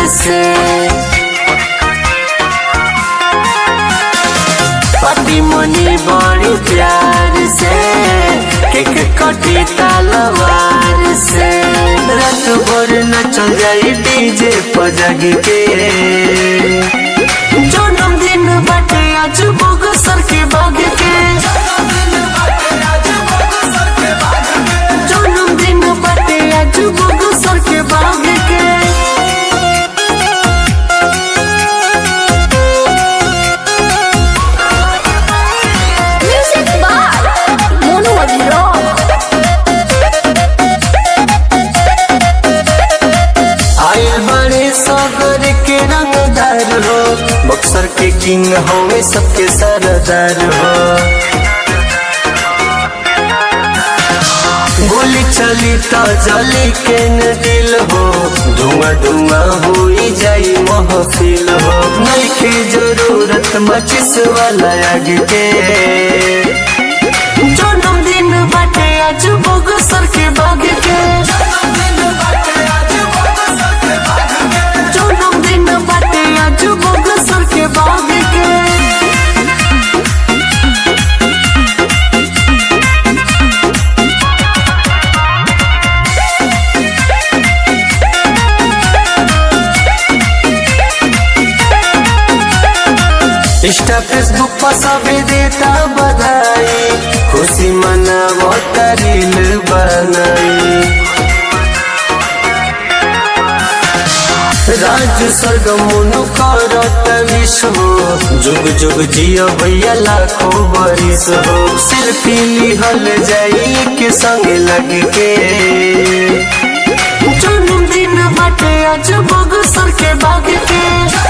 से। पार्टी मनी बड़ी प्यार से, केक कटी तलवार से। रात भर नचल जाई डीजे पर जग के। जन्मदिन बाटे आज बक्सर के बाग के। जन्मदिन बाटे आज बक्सर के बाग के। Music by Mono Abhiraj। आए बड़े सागर के रंगदार हो, बक्सर के किंग होवे सबके सरदार हो। गोली चली तो जली के न दिल हो, धुआं धुआं हुई जाई महफिल हो। नहीं की जरूरत मचिस वाला आग के। जन्मदिन बाटे आज बक्सर के बाग के। जन्मदिन बाटे आज बक्सर के बाग के। इंस्टा फेसबुक पर सभी देता बधाई, खुशी मनावो रील बनाई। राजू स्वर्ग मुनु करत विश हो, जुग जुग जियो भैया लाखों बरिस हो। सेल्फी लिहल जाई के संग लग के। जन्मदिन बाटे आज बक्सर के बाग के।